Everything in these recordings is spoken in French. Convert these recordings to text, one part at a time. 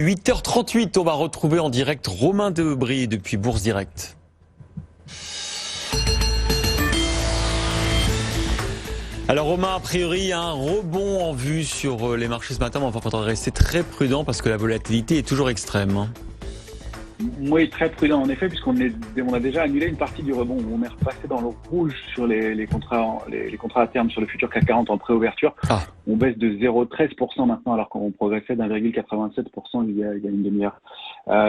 8h38, on va retrouver en direct Romain Debris depuis Bourse Direct. Alors Romain, a priori, un rebond en vue sur les marchés ce matin, mais enfin, il faudra rester très prudent parce que la volatilité est toujours extrême. Oui, très prudent en effet, puisqu'on a déjà annulé une partie du rebond. On est repassé dans le rouge sur les contrats à terme sur le futur CAC 40 en préouverture. On baisse de 0,13% maintenant, alors qu'on progressait d'1,87% il y a une demi-heure.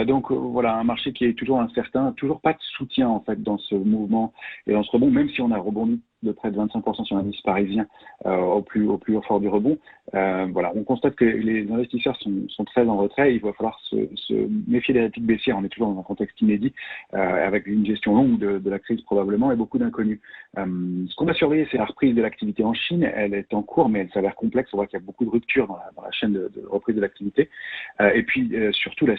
Donc voilà, un marché qui est toujours incertain, toujours pas de soutien en fait dans ce mouvement et dans ce rebond, même si on a rebondi de près de 25% sur l'indice parisien au plus fort du rebond. Voilà, on constate que les investisseurs sont très en retrait. Il va falloir se méfier des répliques baissières. On est toujours dans un contexte inédit, avec une gestion longue de la crise probablement et beaucoup d'inconnus. Ce qu'on a surveillé, c'est la reprise de l'activité en Chine. Elle est en cours, mais elle s'avère complexe. On voit qu'il y a beaucoup de ruptures dans la chaîne de reprise de l'activité. Et puis surtout la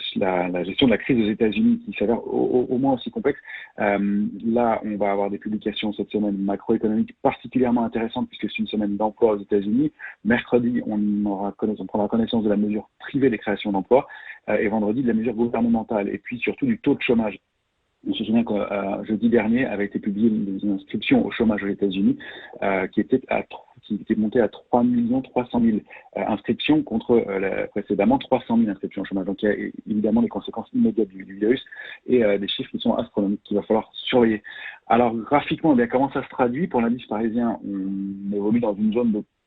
gestion de la crise aux États-Unis qui s'avère au moins aussi complexe. Là, on va avoir des publications cette semaine macroéconomiques particulièrement intéressantes puisque c'est une semaine d'emploi aux États-Unis. Mercredi, on prendra connaissance de la mesure privée des créations d'emplois et vendredi de la mesure gouvernementale et puis surtout du taux de chômage. On se souvient que jeudi dernier avait été publié les inscriptions au chômage aux États-Unis qui était monté à 3 300 000 inscriptions contre précédemment 300 000 inscriptions au chômage. Donc il y a évidemment des conséquences immédiates du virus et des chiffres qui sont astronomiques qu'il va falloir surveiller. Alors graphiquement, bien, comment ça se traduit? Pour l'indice parisien, on évolue dans une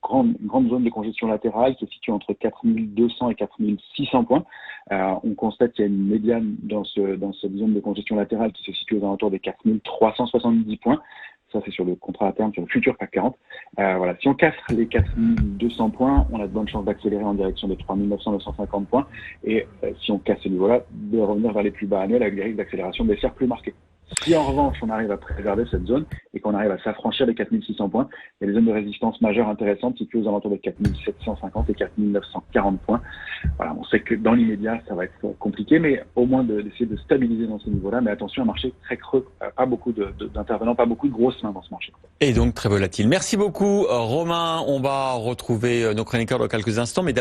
grande zone de congestion latérale qui se situe entre 4200 et 4600 points. On constate qu'il y a une médiane dans cette zone de congestion latérale qui se situe aux alentours des 4370 points. Ça, c'est sur le contrat à terme, sur le futur CAC 40. Voilà. Si on casse les 4200 points, on a de bonnes chances d'accélérer en direction des 3900-950 points. Et si on casse ce niveau-là, de revenir vers les plus bas annuels avec des risques d'accélération baissière plus marqués. Si en revanche on arrive à préserver cette zone et qu'on arrive à s'affranchir des 4600 points, il y a des zones de résistance majeures intéressantes situées aux alentours des 4750 et 4940 points. Voilà, on sait que dans l'immédiat ça va être compliqué, mais au moins d'essayer de stabiliser dans ce niveau-là. Mais attention, un marché très creux, pas beaucoup d'intervenants, pas beaucoup de grosses mains dans ce marché. Et donc très volatile. Merci beaucoup Romain, on va retrouver nos chroniqueurs dans quelques instants. Mais